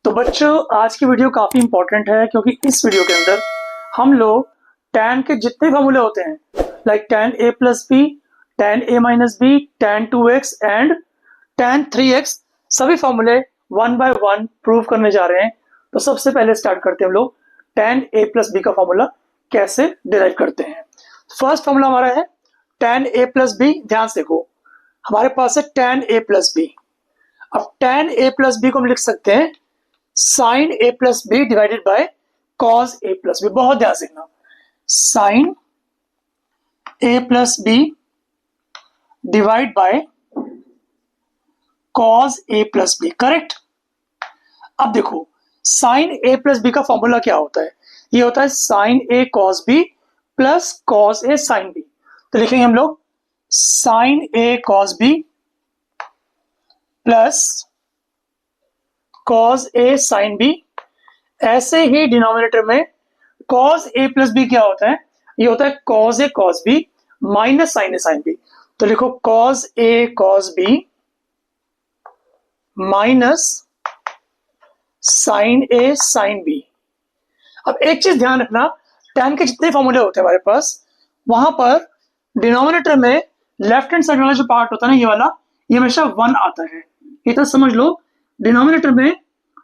तो बच्चों आज की वीडियो काफी इंपॉर्टेंट है क्योंकि इस वीडियो के अंदर हम लोग tan के जितने फॉर्मूले होते हैं like tan a plus b, tan a minus b, tan 2x and tan 3x सभी फॉर्मूले वन बाय वन प्रूव करने जा रहे हैं। तो सबसे पहले स्टार्ट करते हैं हम लोग tan a प्लस बी का फॉर्मूला कैसे डिराइव करते हैं। फर्स्ट फॉर्मूला हमारा है tan a प्लस बी। ध्यान से देखो, हमारे पास है tan a प्लस बी। अब tan a प्लस बी को हम लिख सकते हैं sine a plus b divided by cos a plus b. बहुत ध्यान से देखना, sine a plus b divide by cos a plus b. Correct. अब देखो साइन ए प्लस बी का फॉर्मूला क्या होता है, ये होता है sine a cos b plus cos a sine b. तो लिखेंगे हम लोग sine a cos b plus cos a sine B. ऐसे ही डिनोमिनेटर में कॉस ए प्लस बी क्या होता है, ये होता है cos A cos B minus sign A sine b. तो लिखो cos A cos B minus sign A sine B. अब एक चीज ध्यान रखना, tan के जितने फॉर्मूले होते हैं हमारे पास, वहां पर डिनोमिनेटर में लेफ्ट हैंड साइड वाला जो पार्ट होता है ना, ये वाला, ये हमेशा 1 आता है। ये तो समझ लो, डिनोमिनेटर में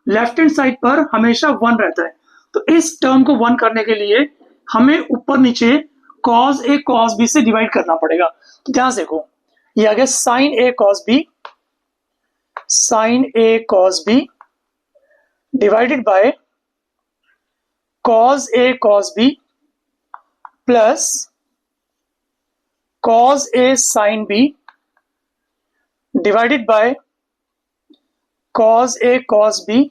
लेफ्ट हैंड साइड पर हमेशा 1 रहता है। तो इस टर्म को 1 करने के लिए हमें ऊपर नीचे cos a cos b से डिवाइड करना पड़ेगा। तो ध्यान से देखो, ये आ गया sine a cos b, sine a cos b divided by cos a cos b plus cos a sin b divided by cos a cos b।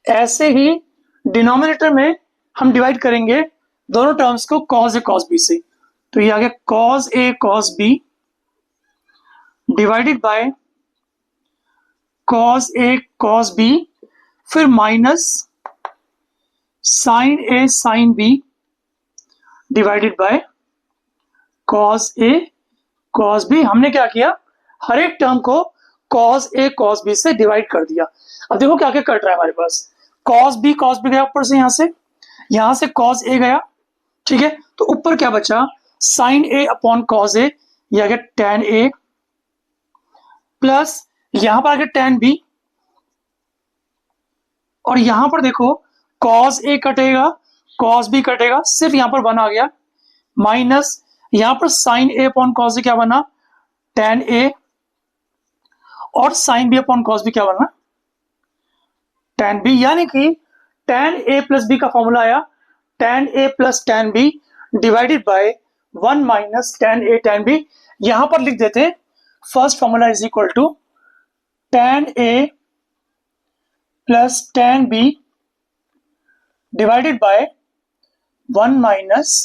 ऐसे ही डिनोमिनेटर में हम डिवाइड करेंगे दोनों टर्म्स को cos a cos b से। तो ये आ गया cos a cos b divided by cos a cos b, फिर minus sin a sin b divided by cos a cos b। हमने क्या किया, हर एक टर्म को cos a cos b से डिवाइड कर दिया। अब देखो क्या क्या कट रहा है हमारे पास, cos b गया ऊपर से, यहां से cos a गया, ठीक है। तो ऊपर क्या बचा, sin a upon cos a, ये आ गया tan a प्लस यहां पर आ गया tan b, और यहां पर देखो cos a कटेगा cos b कटेगा, सिर्फ यहां पर 1 आ गया, माइनस यहां पर sin a upon cos a क्या बना, tan a, और sin b upon cos b क्या बना, tan b। यानी कि tan a प्लस b का फॉर्मूला आया tan a plus tan b divided by 1 minus tan a tan b। यहां पर लिख देते हैं first formula is equal to tan a plus tan b divided by 1 minus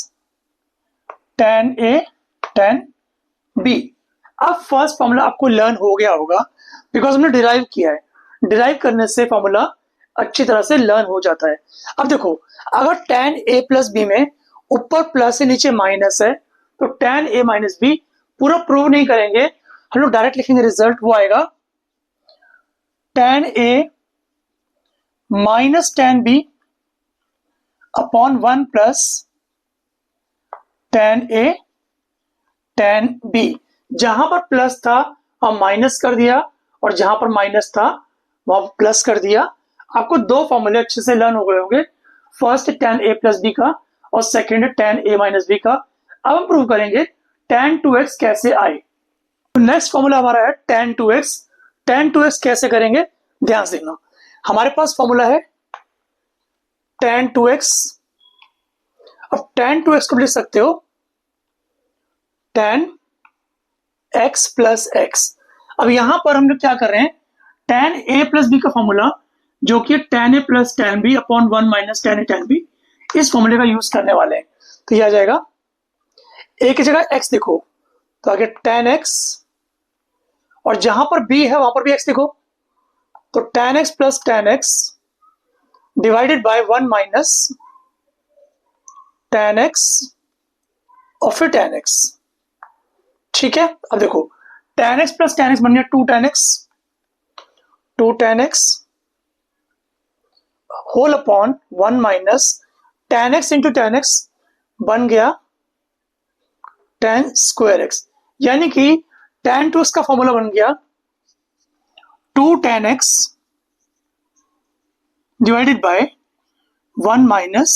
tan a tan b। अब first formula आपको learn हो गया होगा बिकॉज हमने डिराइव किया है। डिराइव करने से फॉर्मूला अच्छी तरह से लर्न हो जाता है। अब देखो, अगर tan a प्लस बी में ऊपर प्लस है नीचे माइनस है, तो tan a माइनस बी पूरा प्रूव नहीं करेंगे, हम लोग डायरेक्ट लिखेंगे रिजल्ट, वो आएगा tan a minus tan b upon 1 plus tan a tan b। जहां पर प्लस था वहां माइनस कर दिया, और जहां पर माइनस था वहां प्लस कर दिया। आपको दो फॉर्मूले अच्छे से लर्न हो गए होंगे, first tan a plus b का और second tan a minus b का। अब हम प्रूव करेंगे tan 2x कैसे आए। तो नेक्स्ट फॉर्मूला हमारा है tan 2x। tan 2x कैसे करेंगे, ध्यान से देखना, हमारे पास फॉर्मूला है tan 2x। अब tan 2x को लिख सकते हो tan x प्लस x। अब यहां पर हम लोग क्या कर रहे हैं, tan a प्लस बी का फॉर्मूला जो कि tan a plus tan b upon 1 minus tan a tan b, इस फॉर्मूले का यूज करने वाले हैं। तो ये आ जाएगा a की जगह x देखो, तो आगे tan x, और जहां पर b है वहां पर भी x देखो, तो tan x plus tan x divided by 1 minus tan x और फिर tan x, ठीक है। अब देखो tan x plus tan x बन गया 2 tan x, 2 tan x whole upon 1 minus tan x into tan x बन गया tan स्क्वायर x, यानी कि tan 2x का फॉर्मूला बन गया 2 tan x divided by 1 minus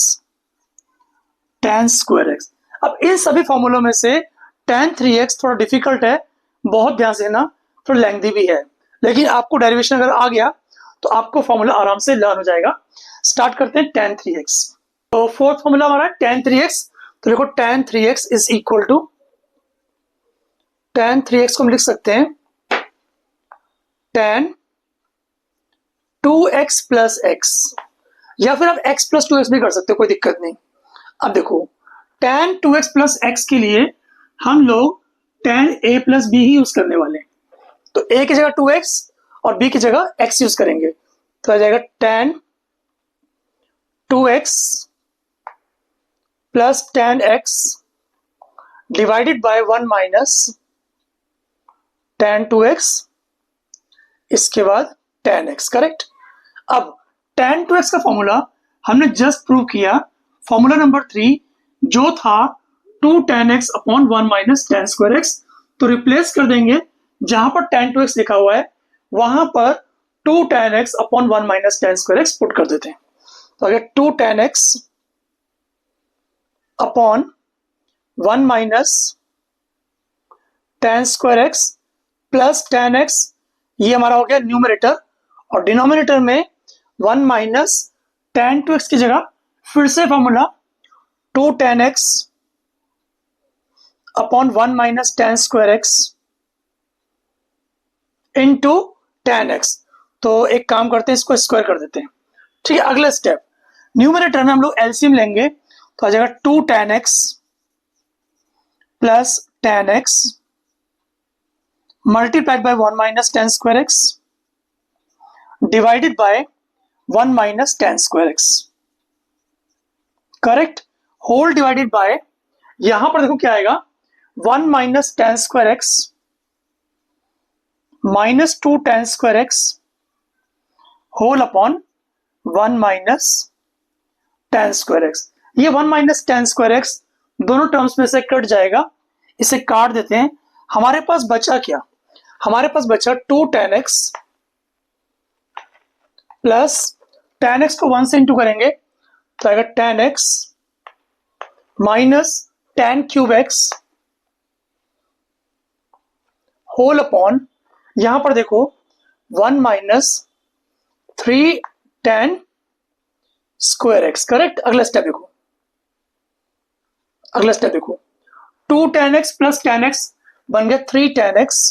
tan square x। अब इन सभी फॉर्मूलों में से tan 3x थोड़ा डिफिकल्ट है, बहुत ध्यान से ना, थोड़ा लेंथी भी है, लेकिन आपको डेरिवेशन अगर आ गया तो आपको फॉर्मूला आराम से लर्न हो जाएगा। स्टार्ट करते हैं tan 3x। तो फोर्थ फॉर्मूला हमारा है tan 3x, तो देखो tan 3x is equal to, tan 3x को हम लिख सकते हैं tan 2x प्लस x, या फिर आप x प्लस 2x भी कर सकते हो, कोई दिक्कत नहीं। अब देखो tan 2x प्लस x के लिए हम लोग tan a plus b he use करने वाले हैं, तो a की जगह 2x और b की जगह x यूज करेंगे, तो आ जाएगा tan 2x plus tan x divided by 1 minus tan 2x, इसके बाद tan x, करेक्ट। अब tan 2x का फॉर्मूला हमने जस्ट प्रूव किया, फॉर्मूला नंबर 3 जो था 2 tan x upon 1 minus tan square x, तो रिप्लेस कर देंगे, जहां पर tan 2x लिखा हुआ है वहां पर 2 tan x upon 1 minus tan square x put कर देते हैं। तो अगर 2 tan x upon 1 minus tan square x plus tan x, ये हमारा हो गया न्यूमरेटर, और डिनोमिनेटर में 1 माइनस tan 2x की जगह फिर से formula 2 tan x upon 1 minus tan square x into tan x। तो एक काम करते हैं, इसको स्क्वायर कर देते हैं, ठीक है। अगला स्टेप, न्यूमरेटर में हम लोग एलसीएम लेंगे, तो आ जाएगा 2 tan x plus tan x multiplied by 1 minus tan square x divided by 1 minus tan square x, correct. Whole divided by, यहां पर देखो क्या आएगा, 1 minus tan square x minus 2 tan square x whole upon 1 minus tan square x। ये 1 minus tan square x दोनों terms में से cut जाएगा, इसे काट देते हैं। हमारे पास बचा क्या, हमारे पास बचा 2 tan x plus tan x को 1 से इंटू करेंगे तो आएगा tan x minus tan cube x whole upon, यहां पर देखो 1 minus 3 tan square x, correct. अगला स्टेप देखो, अगला स्टेप देखो, 2 tan x plus tan x बन गया 3 tan x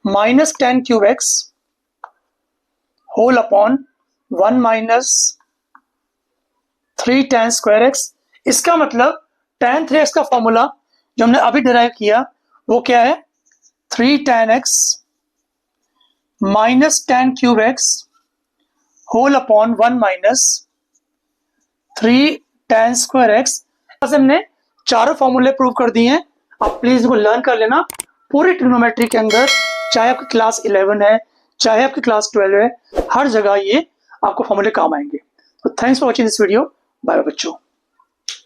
minus tan cube x whole upon 1 minus 3 tan square x। इसका मतलब tan 3x का फॉर्मूला जो हमने अभी डिराइव किया वो क्या है, 3 tan x minus tan cube x whole upon 1 minus 3 tan square x। हमने चारों फॉर्मूले प्रूव कर दिए हैं, आप प्लीज इसको लर्न कर लेना। पूरी ट्रिग्नोमेट्री के अंदर, चाहे आपकी क्लास 11 है चाहे आपकी क्लास 12 है, हर जगह ये आपको फॉर्मूले काम आएंगे। तो thanks for watching this video, bye bye बच्चों।